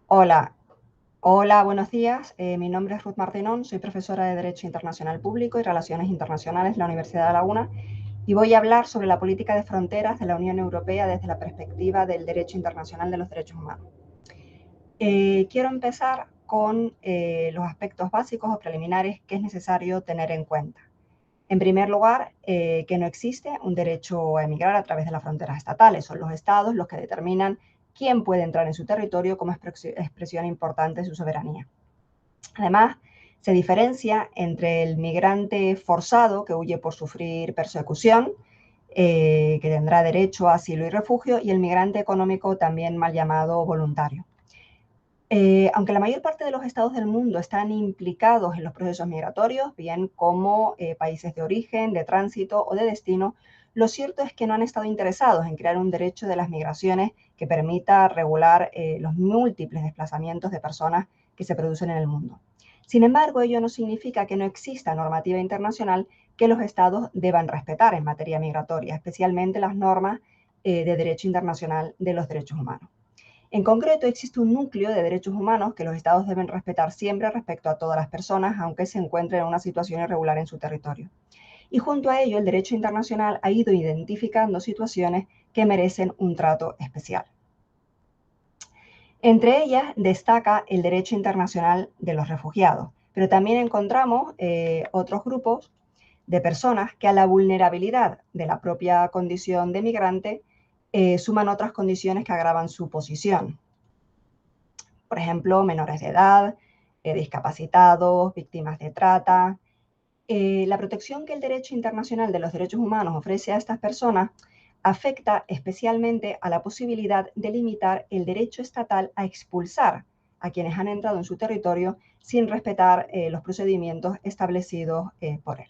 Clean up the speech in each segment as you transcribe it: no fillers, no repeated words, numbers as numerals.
Hola, hola, buenos días. Mi nombre es Ruth Martinón, soy profesora de Derecho Internacional Público y Relaciones Internacionales en la Universidad de La Laguna y voy a hablar sobre la política de fronteras de la Unión Europea desde la perspectiva del derecho internacional de los derechos humanos. Quiero empezar con los aspectos básicos o preliminares que es necesario tener en cuenta. En primer lugar, que no existe un derecho a emigrar a través de las fronteras estatales. Son los estados los que determinan quién puede entrar en su territorio como expresión importante de su soberanía. Además, se diferencia entre el migrante forzado que huye por sufrir persecución, que tendrá derecho a asilo y refugio, y el migrante económico, también mal llamado voluntario. Aunque la mayor parte de los estados del mundo están implicados en los procesos migratorios, bien como países de origen, de tránsito o de destino, lo cierto es que no han estado interesados en crear un derecho de las migraciones que permita regular los múltiples desplazamientos de personas que se producen en el mundo. Sin embargo, ello no significa que no exista normativa internacional que los estados deban respetar en materia migratoria, especialmente las normas de derecho internacional de los derechos humanos. En concreto, existe un núcleo de derechos humanos que los estados deben respetar siempre respecto a todas las personas, aunque se encuentren en una situación irregular en su territorio. Y junto a ello, el derecho internacional ha ido identificando situaciones que merecen un trato especial. Entre ellas destaca el derecho internacional de los refugiados, pero también encontramos otros grupos de personas que a la vulnerabilidad de la propia condición de migrante suman otras condiciones que agravan su posición. Por ejemplo, menores de edad, discapacitados, víctimas de trata. La protección que el derecho internacional de los derechos humanos ofrece a estas personas afecta especialmente a la posibilidad de limitar el derecho estatal a expulsar a quienes han entrado en su territorio sin respetar los procedimientos establecidos por él.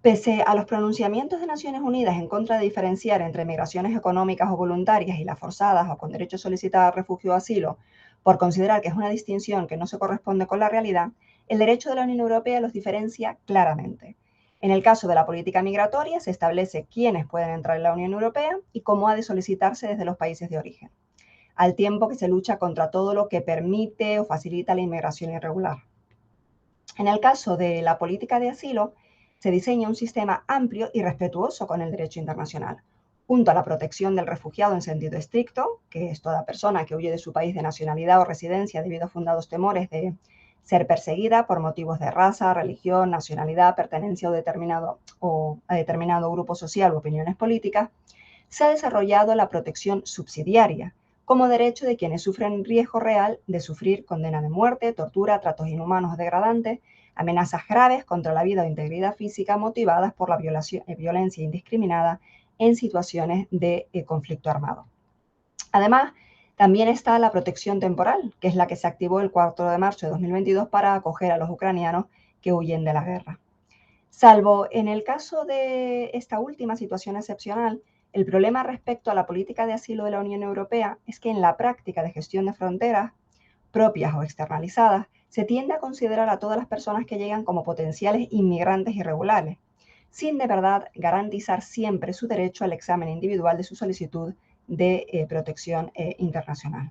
Pese a los pronunciamientos de Naciones Unidas en contra de diferenciar entre migraciones económicas o voluntarias y las forzadas o con derecho a solicitar refugio o asilo, por considerar que es una distinción que no se corresponde con la realidad, el derecho de la Unión Europea los diferencia claramente. En el caso de la política migratoria, se establece quiénes pueden entrar en la Unión Europea y cómo ha de solicitarse desde los países de origen, al tiempo que se lucha contra todo lo que permite o facilita la inmigración irregular. En el caso de la política de asilo, se diseña un sistema amplio y respetuoso con el derecho internacional, junto a la protección del refugiado en sentido estricto, que es toda persona que huye de su país de nacionalidad o residencia debido a fundados temores de ser perseguida por motivos de raza, religión, nacionalidad, pertenencia a determinado grupo social u opiniones políticas. Se ha desarrollado la protección subsidiaria como derecho de quienes sufren riesgo real de sufrir condena de muerte, tortura, tratos inhumanos o degradantes, amenazas graves contra la vida o integridad física motivadas por la violencia indiscriminada en situaciones de conflicto armado. Además, también está la protección temporal, que es la que se activó el 4 de marzo de 2022 para acoger a los ucranianos que huyen de la guerra. Salvo en el caso de esta última situación excepcional, el problema respecto a la política de asilo de la Unión Europea es que en la práctica de gestión de fronteras, propias o externalizadas, se tiende a considerar a todas las personas que llegan como potenciales inmigrantes irregulares, sin de verdad garantizar siempre su derecho al examen individual de su solicitud de protección internacional.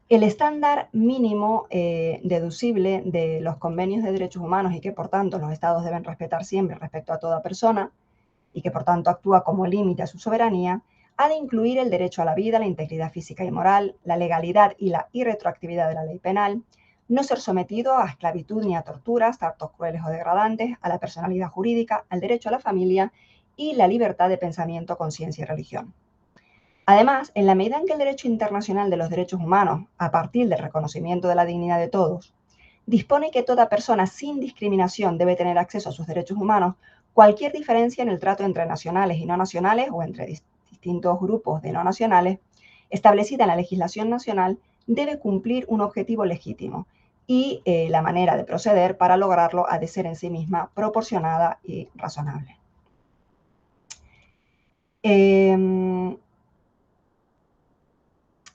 El estándar mínimo deducible de los convenios de derechos humanos y que por tanto los estados deben respetar siempre respecto a toda persona y que por tanto actúa como límite a su soberanía, ha de incluir el derecho a la vida, la integridad física y moral, la legalidad y la irretroactividad de la ley penal, no ser sometido a esclavitud ni a torturas, tratos crueles o degradantes, a la personalidad jurídica, al derecho a la familia y la libertad de pensamiento, conciencia y religión. Además, en la medida en que el derecho internacional de los derechos humanos, a partir del reconocimiento de la dignidad de todos, dispone que toda persona sin discriminación debe tener acceso a sus derechos humanos, cualquier diferencia en el trato entre nacionales y no nacionales o entre distintos grupos de no nacionales, establecida en la legislación nacional, debe cumplir un objetivo legítimo y la manera de proceder para lograrlo ha de ser en sí misma proporcionada y razonable.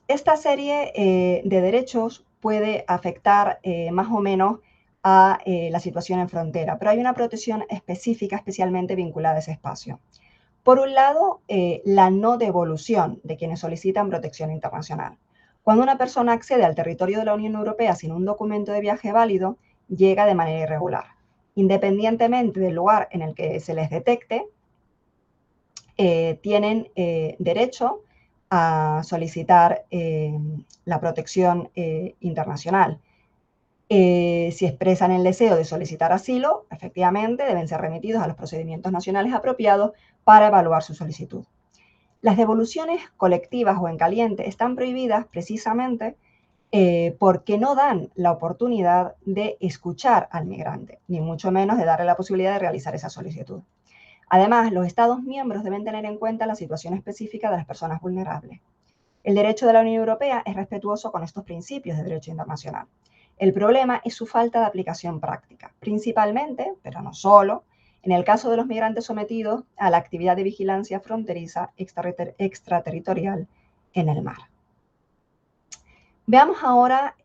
Esta serie de derechos puede afectar más o menos a la situación en frontera, pero hay una protección específica especialmente vinculada a ese espacio. Por un lado, la no devolución de quienes solicitan protección internacional. Cuando una persona accede al territorio de la Unión Europea sin un documento de viaje válido, llega de manera irregular. Independientemente del lugar en el que se les detecte, tienen derecho a solicitar la protección internacional. Si expresan el deseo de solicitar asilo, efectivamente deben ser remitidos a los procedimientos nacionales apropiados para evaluar su solicitud. Las devoluciones colectivas o en caliente están prohibidas precisamente porque no dan la oportunidad de escuchar al migrante, ni mucho menos de darle la posibilidad de realizar esa solicitud. Además, los Estados miembros deben tener en cuenta la situación específica de las personas vulnerables. El derecho de la Unión Europea es respetuoso con estos principios de derecho internacional. El problema es su falta de aplicación práctica, principalmente, pero no solo, en el caso de los migrantes sometidos a la actividad de vigilancia fronteriza extraterritorial en el mar. Veamos ahora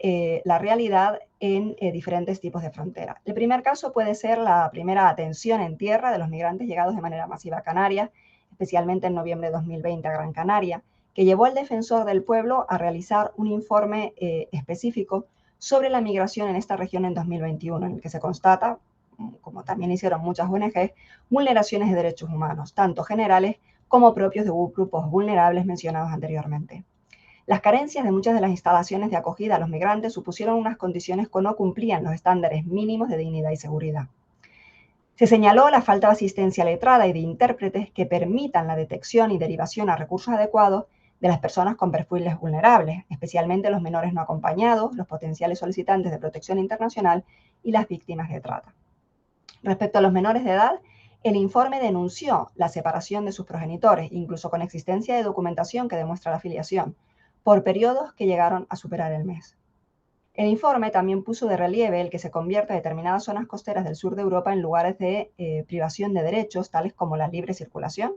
la realidad en diferentes tipos de frontera. El primer caso puede ser la primera atención en tierra de los migrantes llegados de manera masiva a Canarias, especialmente en noviembre de 2020 a Gran Canaria, que llevó al defensor del pueblo a realizar un informe específico sobre la migración en esta región en 2021, en el que se constata, como también hicieron muchas ONGs, vulneraciones de derechos humanos, tanto generales como propios de grupos vulnerables mencionados anteriormente. Las carencias de muchas de las instalaciones de acogida a los migrantes supusieron unas condiciones que no cumplían los estándares mínimos de dignidad y seguridad. Se señaló la falta de asistencia letrada y de intérpretes que permitan la detección y derivación a recursos adecuados de las personas con perfiles vulnerables, especialmente los menores no acompañados, los potenciales solicitantes de protección internacional y las víctimas de trata. Respecto a los menores de edad, el informe denunció la separación de sus progenitores, incluso con existencia de documentación que demuestra la filiación, por periodos que llegaron a superar el mes. El informe también puso de relieve el que se convierte determinadas zonas costeras del sur de Europa en lugares de privación de derechos, tales como la libre circulación,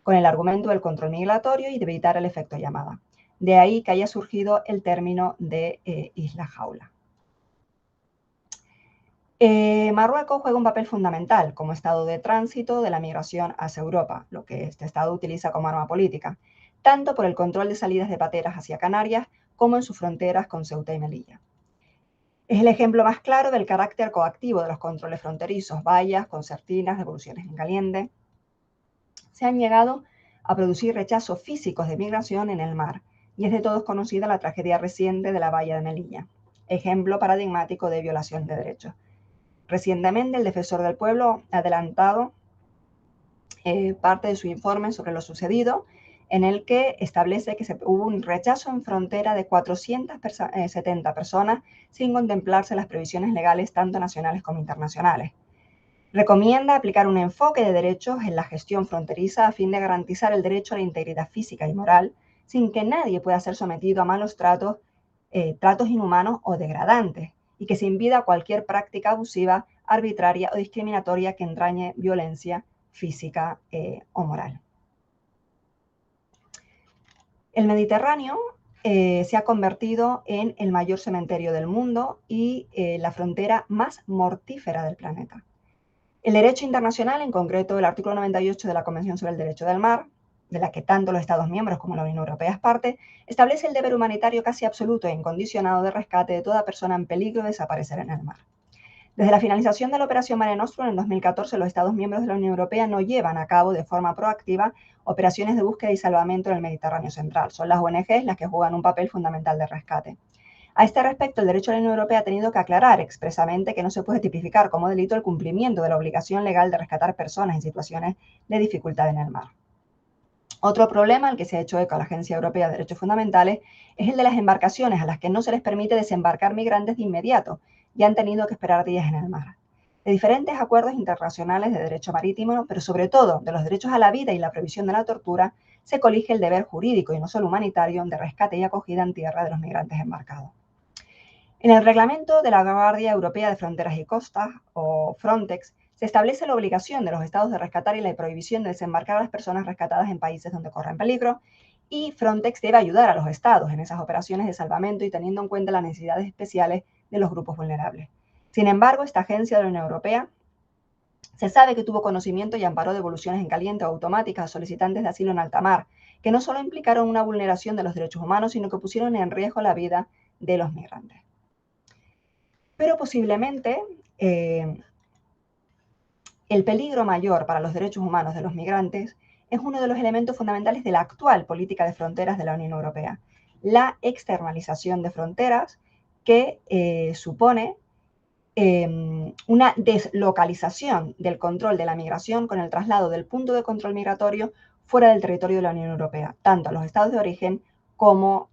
con el argumento del control migratorio y de evitar el efecto llamada. De ahí que haya surgido el término de isla jaula. Marruecos juega un papel fundamental como estado de tránsito de la migración hacia Europa, lo que este estado utiliza como arma política, tanto por el control de salidas de pateras hacia Canarias como en sus fronteras con Ceuta y Melilla. Es el ejemplo más claro del carácter coactivo de los controles fronterizos, vallas, concertinas, devoluciones en caliente. Se han llegado a producir rechazos físicos de migración en el mar, y es de todos conocida la tragedia reciente de la valla de Melilla, ejemplo paradigmático de violación de derechos. Recientemente, el defensor del pueblo ha adelantado parte de su informe sobre lo sucedido, en el que establece que hubo un rechazo en frontera de 470 personas sin contemplarse las previsiones legales tanto nacionales como internacionales. Recomienda aplicar un enfoque de derechos en la gestión fronteriza a fin de garantizar el derecho a la integridad física y moral sin que nadie pueda ser sometido a malos tratos, tratos inhumanos o degradantes, y que se impida cualquier práctica abusiva, arbitraria o discriminatoria que entrañe violencia física o moral. El Mediterráneo se ha convertido en el mayor cementerio del mundo y la frontera más mortífera del planeta. El derecho internacional, en concreto el artículo 98 de la Convención sobre el Derecho del Mar, de la que tanto los Estados miembros como la Unión Europea es parte, establece el deber humanitario casi absoluto e incondicionado de rescate de toda persona en peligro de desaparecer en el mar. Desde la finalización de la Operación Mare Nostrum en 2014, los Estados miembros de la Unión Europea no llevan a cabo de forma proactiva operaciones de búsqueda y salvamento en el Mediterráneo central. Son las ONGs las que juegan un papel fundamental de rescate. A este respecto, el derecho de la Unión Europea ha tenido que aclarar expresamente que no se puede tipificar como delito el cumplimiento de la obligación legal de rescatar personas en situaciones de dificultad en el mar. Otro problema al que se ha hecho eco a la Agencia Europea de Derechos Fundamentales es el de las embarcaciones a las que no se les permite desembarcar migrantes de inmediato y han tenido que esperar días en el mar. De diferentes acuerdos internacionales de derecho marítimo, pero sobre todo de los derechos a la vida y la prohibición de la tortura, se colige el deber jurídico y no solo humanitario de rescate y acogida en tierra de los migrantes embarcados. En el reglamento de la Guardia Europea de Fronteras y Costas, o Frontex, se establece la obligación de los estados de rescatar y la prohibición de desembarcar a las personas rescatadas en países donde corren peligro, y Frontex debe ayudar a los estados en esas operaciones de salvamento y teniendo en cuenta las necesidades especiales de los grupos vulnerables. Sin embargo, esta agencia de la Unión Europea Se sabe que tuvo conocimiento y amparó devoluciones en caliente o automáticas a solicitantes de asilo en alta mar, que no solo implicaron una vulneración de los derechos humanos, sino que pusieron en riesgo la vida de los migrantes. Pero posiblemente el peligro mayor para los derechos humanos de los migrantes es uno de los elementos fundamentales de la actual política de fronteras de la Unión Europea, la externalización de fronteras que supone una deslocalización del control de la migración con el traslado del punto de control migratorio fuera del territorio de la Unión Europea, tanto a los estados de origen como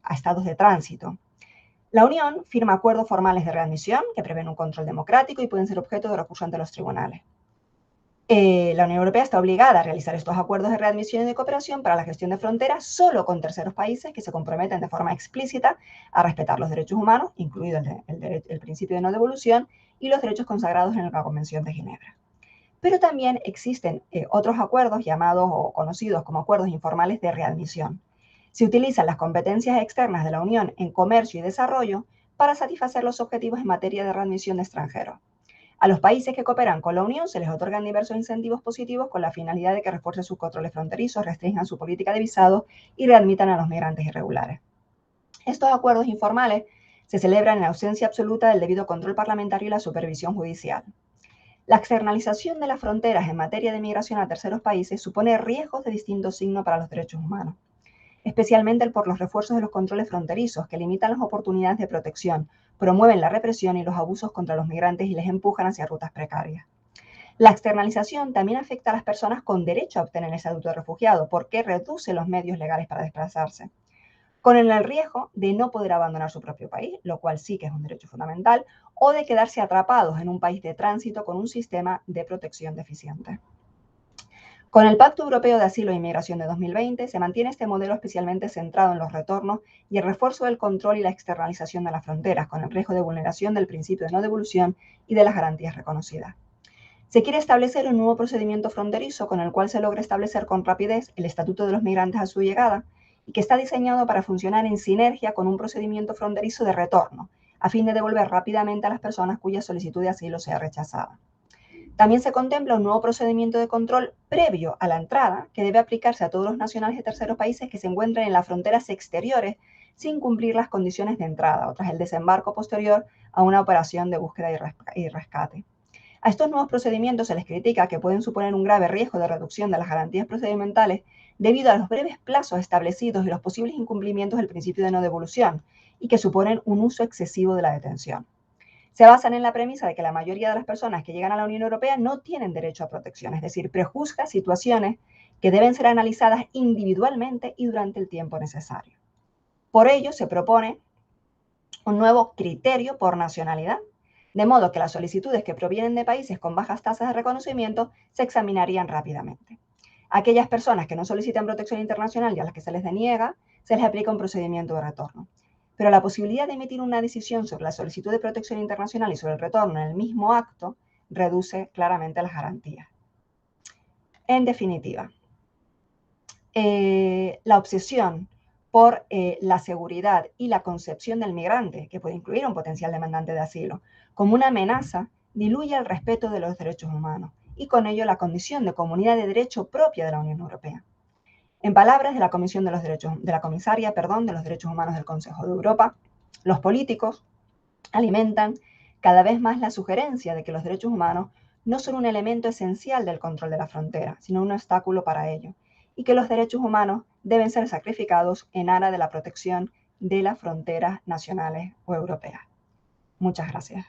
a estados de tránsito. La Unión firma acuerdos formales de readmisión que prevén un control democrático y pueden ser objeto de recurso ante los tribunales. La Unión Europea está obligada a realizar estos acuerdos de readmisión y de cooperación para la gestión de fronteras solo con terceros países que se comprometen de forma explícita a respetar los derechos humanos, incluido el principio de no devolución y los derechos consagrados en la Convención de Ginebra. Pero también existen otros acuerdos llamados o conocidos como acuerdos informales de readmisión. Se utilizan las competencias externas de la Unión en comercio y desarrollo para satisfacer los objetivos en materia de readmisión de extranjeros. A los países que cooperan con la Unión se les otorgan diversos incentivos positivos con la finalidad de que refuercen sus controles fronterizos, restrinjan su política de visados y readmitan a los migrantes irregulares. Estos acuerdos informales se celebran en ausencia absoluta del debido control parlamentario y la supervisión judicial. La externalización de las fronteras en materia de migración a terceros países supone riesgos de distinto signo para los derechos humanos, especialmente por los refuerzos de los controles fronterizos que limitan las oportunidades de protección, promueven la represión y los abusos contra los migrantes y les empujan hacia rutas precarias. La externalización también afecta a las personas con derecho a obtener el estatuto de refugiado porque reduce los medios legales para desplazarse, con el riesgo de no poder abandonar su propio país, lo cual sí que es un derecho fundamental, o de quedarse atrapados en un país de tránsito con un sistema de protección deficiente. Con el Pacto Europeo de Asilo e Inmigración de 2020 se mantiene este modelo especialmente centrado en los retornos y el refuerzo del control y la externalización de las fronteras, con el riesgo de vulneración del principio de no devolución y de las garantías reconocidas. Se quiere establecer un nuevo procedimiento fronterizo con el cual se logre establecer con rapidez el estatuto de los migrantes a su llegada y que está diseñado para funcionar en sinergia con un procedimiento fronterizo de retorno, a fin de devolver rápidamente a las personas cuya solicitud de asilo sea rechazada. También se contempla un nuevo procedimiento de control previo a la entrada que debe aplicarse a todos los nacionales de terceros países que se encuentren en las fronteras exteriores sin cumplir las condiciones de entrada o tras el desembarco posterior a una operación de búsqueda y rescate. A estos nuevos procedimientos se les critica que pueden suponer un grave riesgo de reducción de las garantías procedimentales debido a los breves plazos establecidos y los posibles incumplimientos del principio de no devolución y que suponen un uso excesivo de la detención. Se basan en la premisa de que la mayoría de las personas que llegan a la Unión Europea no tienen derecho a protección, es decir, prejuzga situaciones que deben ser analizadas individualmente y durante el tiempo necesario. Por ello, se propone un nuevo criterio por nacionalidad, de modo que las solicitudes que provienen de países con bajas tasas de reconocimiento se examinarían rápidamente. A aquellas personas que no solicitan protección internacional y a las que se les deniega, se les aplica un procedimiento de retorno. Pero la posibilidad de emitir una decisión sobre la solicitud de protección internacional y sobre el retorno en el mismo acto reduce claramente las garantías. En definitiva, la obsesión por la seguridad y la concepción del migrante, que puede incluir un potencial demandante de asilo, como una amenaza, diluye el respeto de los derechos humanos y con ello la condición de comunidad de derecho propia de la Unión Europea. En palabras de la comisaria de los Derechos Humanos del Consejo de Europa, los políticos alimentan cada vez más la sugerencia de que los derechos humanos no son un elemento esencial del control de la frontera, sino un obstáculo para ello, y que los derechos humanos deben ser sacrificados en aras de la protección de las fronteras nacionales o europeas. Muchas gracias.